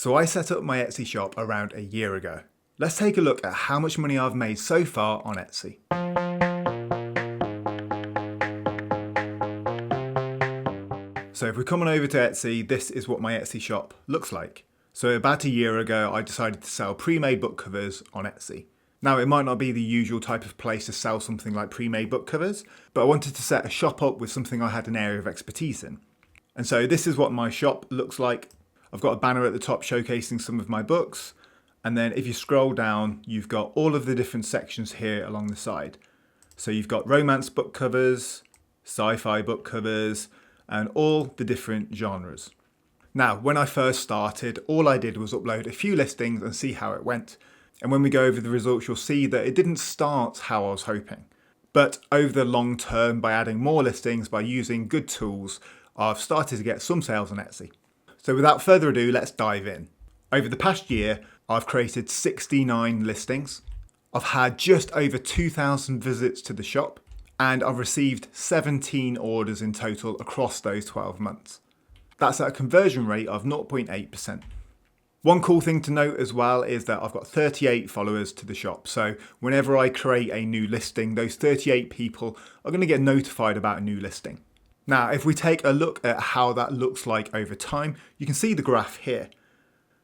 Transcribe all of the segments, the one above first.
So I set up my Etsy shop around a year ago. Let's take a look at how much money I've made so far on Etsy. So if we come on over to Etsy, this is what my Etsy shop looks like. So about a year ago, I decided to sell pre-made book covers on Etsy. Now, it might not be the usual type of place to sell something like pre-made book covers, but I wanted to set a shop up with something I had an area of expertise in. And so this is what my shop looks like. I've got a banner at the top showcasing some of my books. And then if you scroll down, you've got all of the different sections here along the side. So you've got romance book covers, sci-fi book covers, and all the different genres. Now, when I first started, all I did was upload a few listings and see how it went. And when we go over the results, you'll see that it didn't start how I was hoping. But over the long term, by adding more listings, by using good tools, I've started to get some sales on Etsy. So without further ado, let's dive in. Over the past year, I've created 69 listings. I've had just over 2,000 visits to the shop, and I've received 17 orders in total across those 12 months. That's at a conversion rate of 0.8%. One cool thing to note as well is that I've got 38 followers to the shop. So whenever I create a new listing, those 38 people are going to get notified about a new listing. Now, if we take a look at how that looks like over time, you can see the graph here.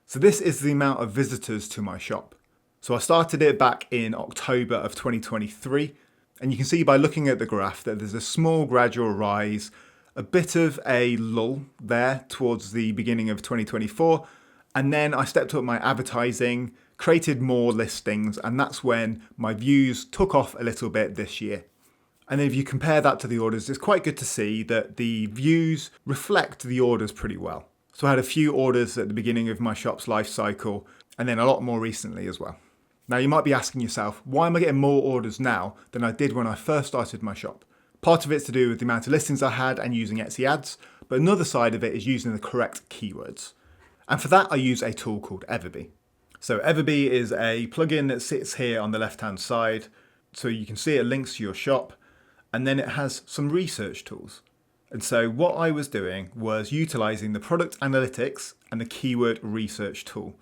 So this is the amount of visitors to my shop. So I started it back in October of 2023. And you can see by looking at the graph that there's a small gradual rise, a bit of a lull there towards the beginning of 2024. And then I stepped up my advertising, created more listings, and that's when my views took off a little bit this year. And then if you compare that to the orders, it's quite good to see that the views reflect the orders pretty well. So I had a few orders at the beginning of my shop's life cycle, and then a lot more recently as well. Now you might be asking yourself, why am I getting more orders now than I did when I first started my shop? Part of it's to do with the amount of listings I had and using Etsy ads, but another side of it is using the correct keywords. And for that, I use a tool called Everbee. So Everbee is a plugin that sits here on the left-hand side. So you can see it links to your shop, and then it has some research tools. And so what I was doing was utilizing the product analytics and the keyword research tool.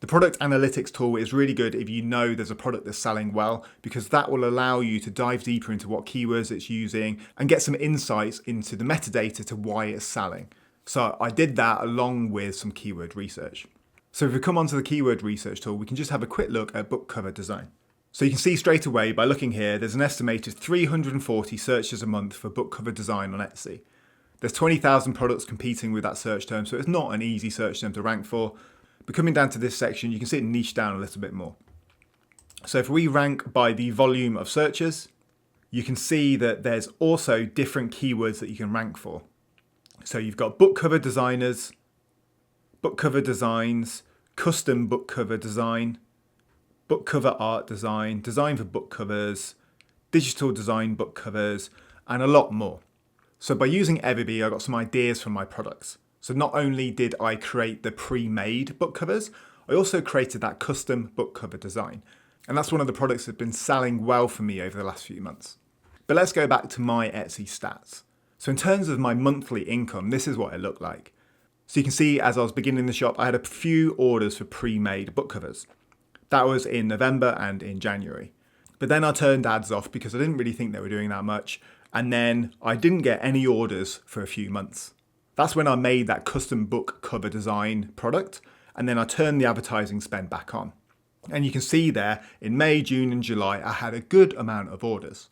The product analytics tool is really good if you know there's a product that's selling well, because that will allow you to dive deeper into what keywords it's using and get some insights into the metadata to why it's selling. So I did that along with some keyword research. So if we come onto the keyword research tool, we can just have a quick look at book cover design. So you can see straight away by looking here, there's an estimated 340 searches a month for book cover design on Etsy. There's 20,000 products competing with that search term, so it's not an easy search term to rank for. But coming down to this section, you can see it niche down a little bit more. So if we rank by the volume of searches, you can see that there's also different keywords that you can rank for. So you've got book cover designers, book cover designs, custom book cover design, book cover art design, design for book covers, digital design book covers, and a lot more. So by using Everbee, I got some ideas for my products. So not only did I create the pre-made book covers, I also created that custom book cover design. And that's one of the products that's been selling well for me over the last few months. But let's go back to my Etsy stats. So in terms of my monthly income, this is what it looked like. So you can see as I was beginning the shop, I had a few orders for pre-made book covers. That was in November and in January. But then I turned ads off because I didn't really think they were doing that much. And then I didn't get any orders for a few months. That's when I made that custom book cover design product. And then I turned the advertising spend back on. And you can see there in May, June and July, I had a good amount of orders.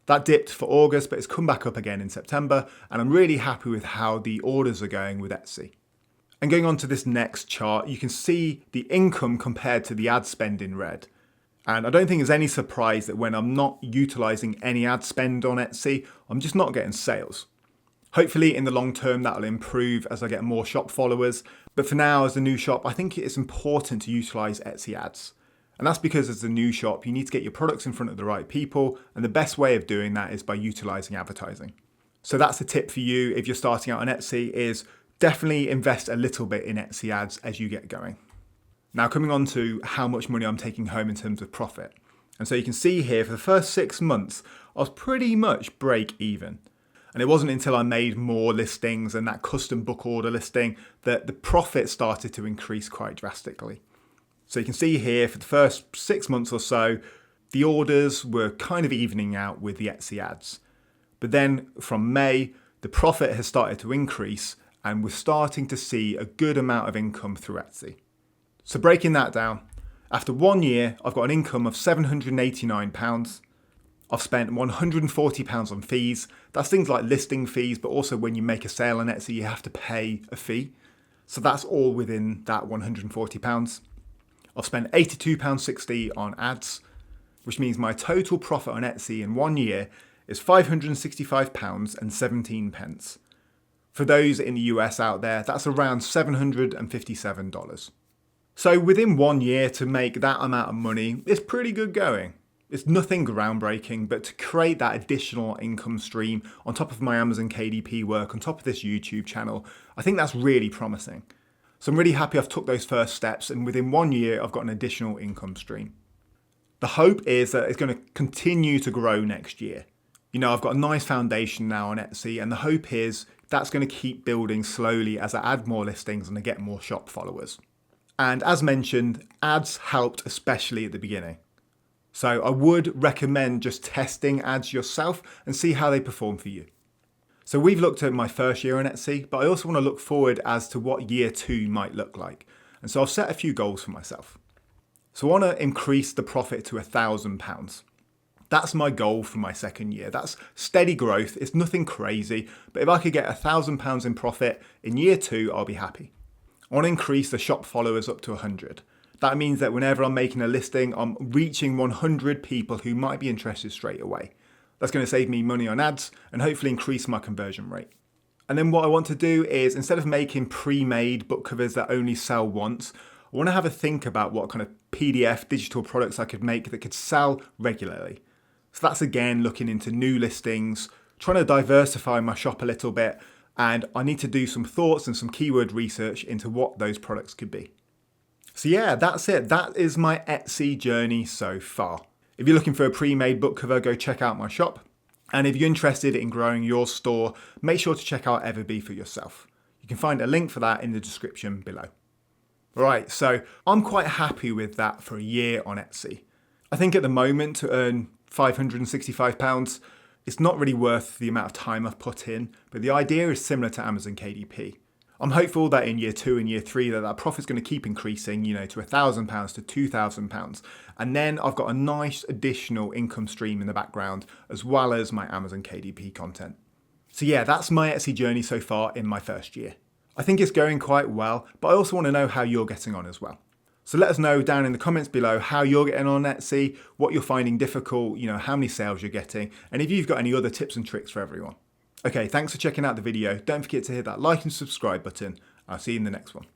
That dipped for August, but it's come back up again in September. And I'm really happy with how the orders are going with Etsy. And going on to this next chart, you can see the income compared to the ad spend in red. And I don't think there's any surprise that when I'm not utilizing any ad spend on Etsy, I'm just not getting sales. Hopefully in the long term, that'll improve as I get more shop followers. But for now, as a new shop, I think it's important to utilize Etsy ads. And that's because as a new shop, you need to get your products in front of the right people. And the best way of doing that is by utilizing advertising. So that's a tip for you if you're starting out on Etsy is definitely invest a little bit in Etsy ads as you get going. Now coming on to how much money I'm taking home in terms of profit. And so you can see here for the first 6 months, I was pretty much break even. And it wasn't until I made more listings and that custom book order listing that the profit started to increase quite drastically. So you can see here for the first 6 months or so, the orders were kind of evening out with the Etsy ads. But then from May, the profit has started to increase and we're starting to see a good amount of income through Etsy. So breaking that down, after 1 year, I've got an income of £789. I've spent £140 on fees. That's things like listing fees, but also when you make a sale on Etsy, you have to pay a fee. So that's all within that £140. I've spent £82.60 on ads, which means my total profit on Etsy in 1 year is £565.17. For those in the US out there, that's around $757. So within 1 year to make that amount of money is pretty good going. It's nothing groundbreaking, but to create that additional income stream on top of my Amazon KDP work, on top of this YouTube channel, I think that's really promising. So I'm really happy I've took those first steps, and within 1 year, I've got an additional income stream. The hope is that it's going to continue to grow next year. You know, I've got a nice foundation now on Etsy, and the hope is that's going to keep building slowly as I add more listings and I get more shop followers. And as mentioned, ads helped especially at the beginning. So I would recommend just testing ads yourself and see how they perform for you. So we've looked at my first year on Etsy, but I also want to look forward as to what year 2 might look like. And so I've set a few goals for myself. So I want to increase the profit to £1,000. That's my goal for my second year. That's steady growth. It's nothing crazy, but if I could get £1,000 in profit in year 2, I'll be happy. I want to increase the shop followers up to 100. That means that whenever I'm making a listing, I'm reaching 100 people who might be interested straight away. That's going to save me money on ads and hopefully increase my conversion rate. And then what I want to do is, instead of making pre-made book covers that only sell once, I want to have a think about what kind of PDF digital products I could make that could sell regularly. So that's again looking into new listings, trying to diversify my shop a little bit, and I need to do some thoughts and some keyword research into what those products could be. So yeah, that's it. That is my Etsy journey so far. If you're looking for a pre-made book cover, go check out my shop. And if you're interested in growing your store, make sure to check out Everbee for yourself. You can find a link for that in the description below. Right, so I'm quite happy with that for a year on Etsy. I think at the moment to earn £565, it's not really worth the amount of time I've put in, but the idea is similar to Amazon KDP. I'm hopeful that in year 2 and year 3 that profit's going to keep increasing, to £1,000 to £2,000. And then I've got a nice additional income stream in the background, as well as my Amazon KDP content. So yeah, that's my Etsy journey so far in my first year. I think it's going quite well, but I also want to know how you're getting on as well. So let us know down in the comments below how you're getting on Etsy, what you're finding difficult, how many sales you're getting, and if you've got any other tips and tricks for everyone. Okay, thanks for checking out the video. Don't forget to hit that like and subscribe button. I'll see you in the next one.